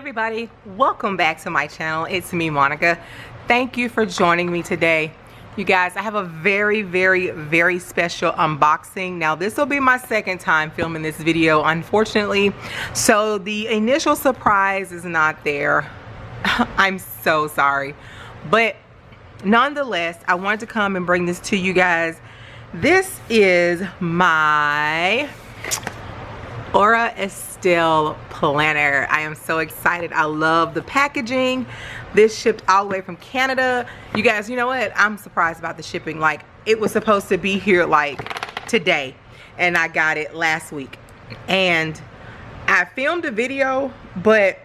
everybody, welcome back to my channel. It's me, Monica. Thank you for joining me today. You guys, I have a very special unboxing. Now this will be my second time filming this video, unfortunately, so the initial surprise is not there. I'm so sorry, but nonetheless I wanted to come and bring this to you guys. This is my Estelle planner. I am so excited. I love the packaging. This shipped all the way from Canada. You guys, you know what? I'm surprised about the shipping. Like, it was supposed to be here like today, and I got it last week. And I filmed a video, but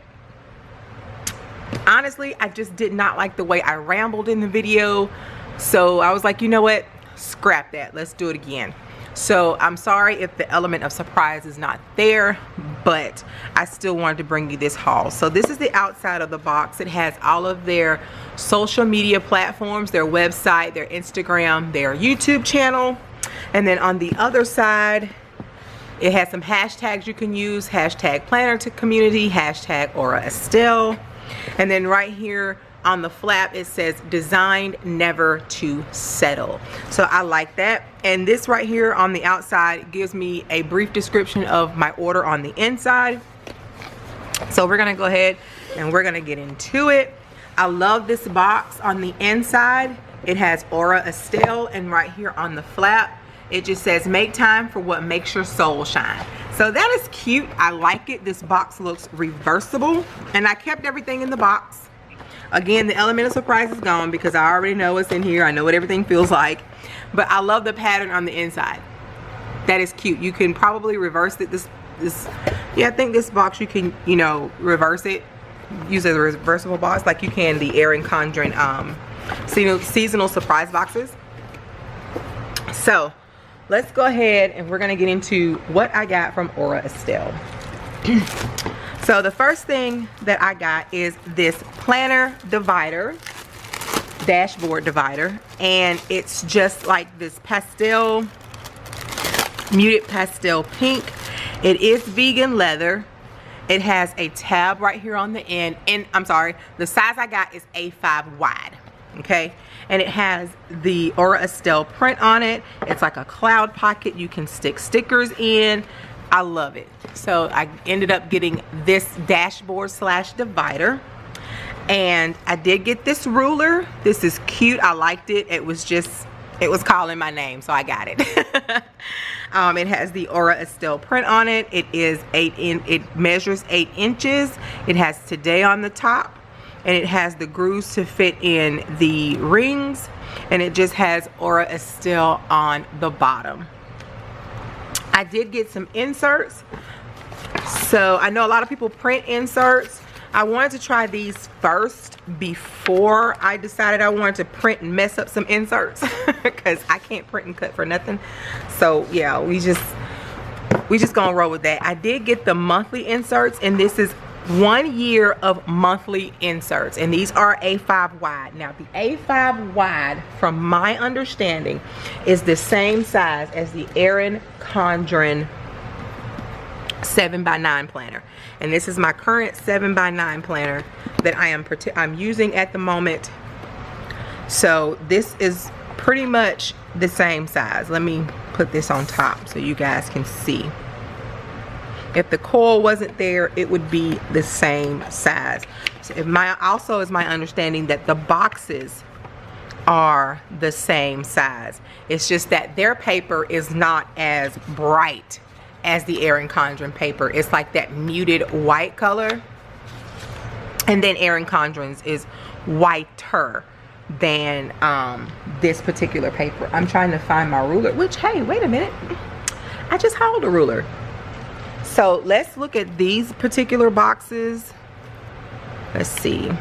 honestly, I just did not like the way I rambled in the video. So I was like, you know what? Scrap that. Let's do it again. So I'm sorry if the element of surprise is not there, but I still wanted to bring you this haul. So this is the outside of the box. It has all of their social media platforms, their website, their Instagram, their YouTube channel. And then on the other side, it has some hashtags you can use. Hashtag planner to community, hashtag Estelle. And then right here on the flap it says designed never to settle. So I like that. And this right here on the outside gives me a brief description of my order on the inside. So we're gonna go ahead and we're gonna get into it. I love this box. On the inside it has Estelle, and right here on the flap it just says make time for what makes your soul shine. So that is cute. I like it. This box looks reversible, and I kept everything in the box. Again, the element of surprise is gone because I already know what's in here. I know what everything feels like. But I love the pattern on the inside. That is cute. You can probably reverse it. Yeah, I think this box you can, you know, reverse it. Use it as a reversible box like you can the Erin Condren seasonal surprise boxes. So let's go ahead and we're going to get into what I got from Estelle. So the first thing that I got is this planner divider, dashboard divider, and it's just like this pastel, muted pastel pink. It is vegan leather. It has a tab right here on the end, and I'm sorry, the size I got is A5 wide, okay? And it has the Estelle print on it. It's like a cloud pocket. You can stick stickers in. I love it. So I ended up getting this dashboard slash divider, and I did get this ruler. This is cute. I liked it. It was calling my name, so I got it. It has the Estelle print on it. It measures 8 inches. It has today on the top, and it has the grooves to fit in the rings, and it just has Estelle on the bottom. I did get some inserts. So I know a lot of people print inserts. I wanted to try these first before I decided I wanted to print and mess up some inserts because I can't print and cut for nothing. So yeah, we just gonna roll with that. I did get the monthly inserts, and this is 1 year of monthly inserts, and these are A5 wide. Now the A5 wide, from my understanding, is the same size as the Erin Condren 7x9 planner, and this is my current 7x9 planner that I'm using at the moment. So this is pretty much the same size. Let me put this on top so you guys can see. If the coil wasn't there, it would be the same size. So also is my understanding that the boxes are the same size. It's just that their paper is not as bright as the Erin Condren paper. It's like that muted white color. And then Erin Condren's is whiter than this particular paper. I'm trying to find my ruler, which, hey, wait a minute. I just hauled a ruler. So let's look at these particular boxes. Let's see.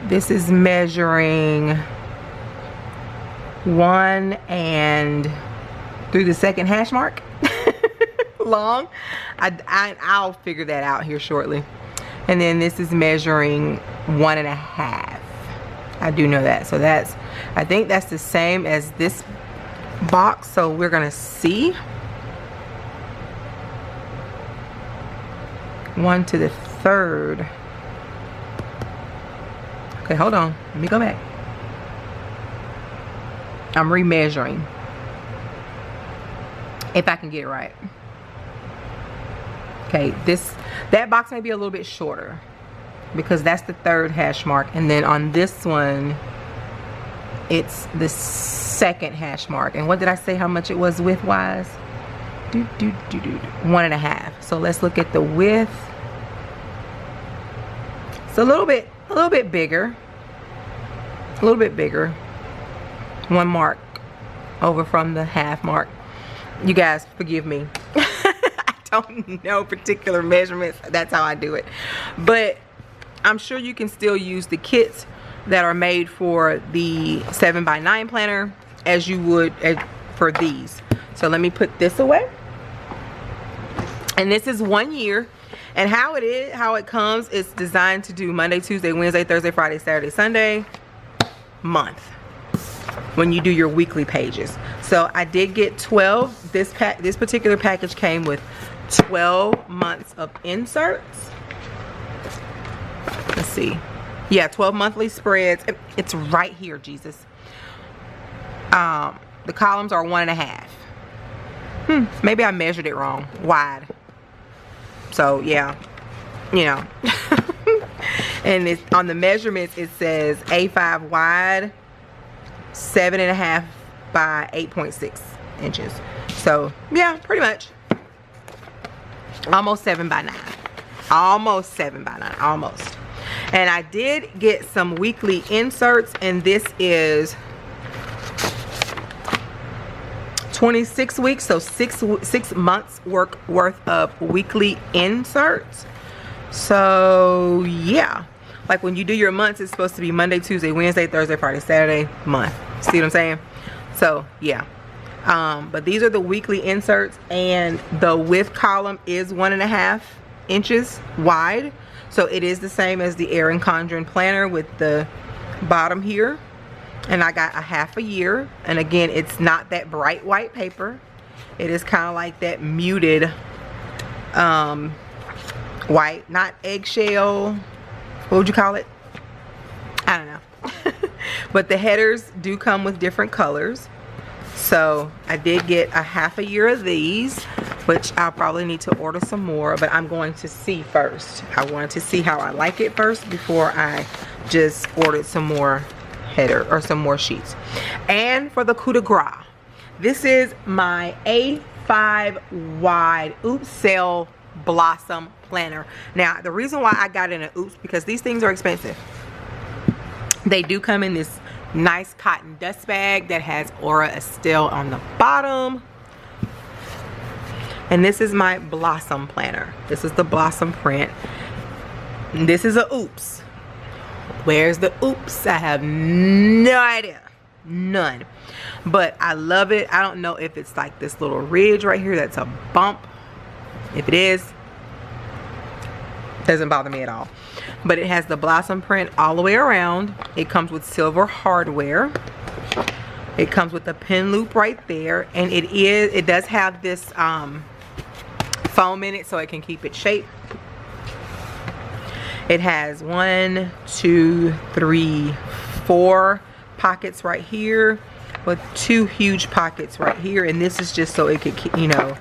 This is measuring 1 and through the second hash mark long. I'll figure that out here shortly. And then this is measuring 1.5. I do know that. So I think that's the same as this box. So we're gonna see. 1 to the 3rd. Okay, hold on. Let me go back. I'm remeasuring. If I can get it right. Okay, that box may be a little bit shorter because that's the 3rd hash mark, and then on this one it's the 2nd hash mark. And what did I say how much it was width wise? 1.5. So let's look at the width. It's a little bit bigger. A little bit bigger. 1 mark over from the half mark. You guys forgive me. I don't know particular measurements. That's how I do it. But I'm sure you can still use the kits that are made for the 7x9 planner as you would for these. So let me put this away. And this is 1 year. And how it comes, it's designed to do Monday, Tuesday, Wednesday, Thursday, Friday, Saturday, Sunday, month, when you do your weekly pages. So I did get 12. This particular package came with 12 months of inserts. Let's see. Yeah, 12 monthly spreads. It's right here, Jesus. The columns are 1.5. Maybe I measured it wrong. Wide. So yeah, you know. And it's on the measurements, it says A5 wide, 7.5 by 8.6 inches. So yeah, pretty much almost 7x9. Almost 7x9. Almost. And I did get some weekly inserts, and this is 26 weeks, so 6 months worth of weekly inserts. So yeah, like when you do your months, it's supposed to be Monday, Tuesday, Wednesday, Thursday, Friday, Saturday, month. See what I'm saying? So yeah, but these are the weekly inserts, and the width column is 1.5 inches wide. So it is the same as the Erin Condren planner with the bottom here. And I got a half a year. And again, it's not that bright white paper. It is kind of like that muted white, not eggshell. What would you call it? I don't know. But the headers do come with different colors. So I did get a half a year of these, which I'll probably need to order some more, but I'm going to see first. I wanted to see how I like it first before I just ordered some more header or some more sheets. And for the coup de grace, this is my A5 wide Oops Sale Blossom planner. Now the reason why I got in an Oops, because these things are expensive. They do come in this nice cotton dust bag that has Aura Estelle on the bottom. And this is my Blossom planner. This is the Blossom print. And this is a Oops. Where's the Oops? I have no idea. None. But I love it. I don't know if it's like this little ridge right here that's a bump. If it is, doesn't bother me at all. But it has the Blossom print all the way around. It comes with silver hardware. It comes with a pin loop right there, and it does have this foam in it so it can keep its shape. It has 1, 2, 3, 4 pockets right here with 2 huge pockets right here, and this is just so it could, you know,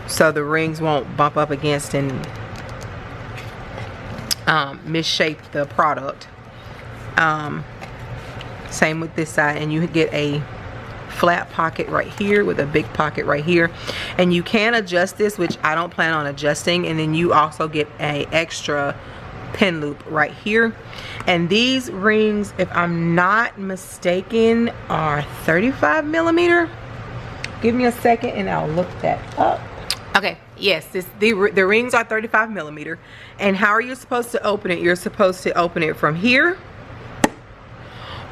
so the rings won't bump up against and misshape the product. Same with this side, and you get a flat pocket right here with a big pocket right here, and you can adjust this, which I don't plan on adjusting, and then you also get a extra pin loop right here. And these rings, if I'm not mistaken, are 35 millimeter. Give me a second and I'll look that up. Okay, yes, the rings are 35 millimeter. And how are you supposed to open it? You're supposed to open it from here,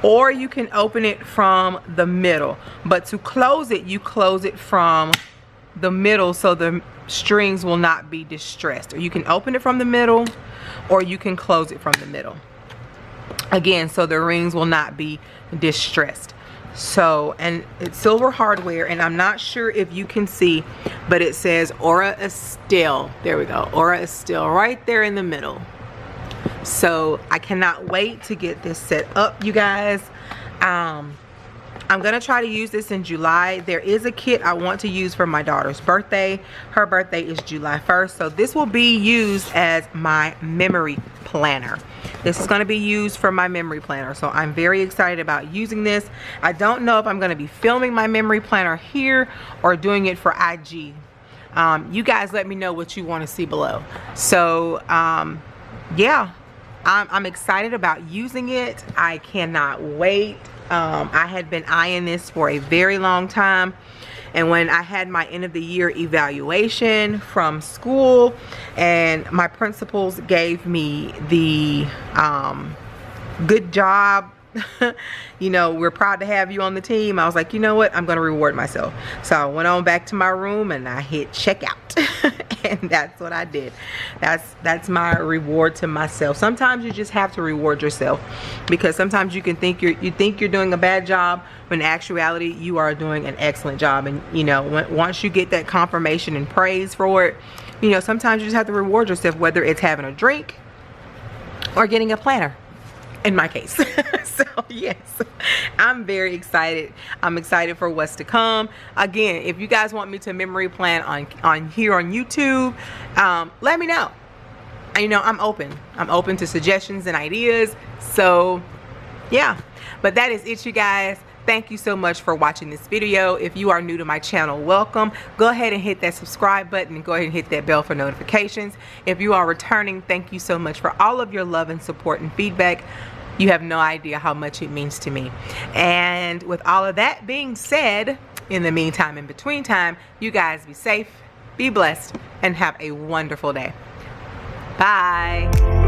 or you can open it from the middle. But to close it, you close it from the middle so the strings will not be distressed. Or you can open it from the middle, or you can close it from the middle. Again, so the rings will not be distressed. So, and it's silver hardware, and I'm not sure if you can see, but it says Aura Estelle. There we go, Aura Estelle right there in the middle. So I cannot wait to get this set up, you guys. I'm gonna try to use this in July. There is a kit I want to use for my daughter's birthday. Her birthday is July 1st, so this will be used as my memory planner. This is going to be used for my memory planner, so I'm very excited about using this. I don't know if I'm going to be filming my memory planner here or doing it for IG. You guys let me know what you want to see below. So yeah, I'm excited about using it. I cannot wait. I had been eyeing this for a very long time, and when I had my end of the year evaluation from school and my principals gave me the good job, you know, we're proud to have you on the team, I was like, you know what, I'm gonna reward myself. So I went on back to my room and I hit checkout. And that's what I did. That's my reward to myself. Sometimes you just have to reward yourself, because sometimes you can think you're doing a bad job when in actuality you are doing an excellent job. And you know, once you get that confirmation and praise for it, you know, sometimes you just have to reward yourself, whether it's having a drink or getting a planner, in my case. So yes, I'm very excited. I'm excited for what's to come. Again, if you guys want me to memory plan on here on YouTube, let me know. And, you know, I'm open to suggestions and ideas. So yeah, but that is it, you guys. Thank you so much for watching this video. If you are new to my channel, welcome. Go ahead and hit that subscribe button and go ahead and hit that bell for notifications. If you are returning, thank you so much for all of your love and support and feedback. You have no idea how much it means to me. And with all of that being said, in the meantime, in between time, you guys be safe, be blessed, and have a wonderful day. Bye.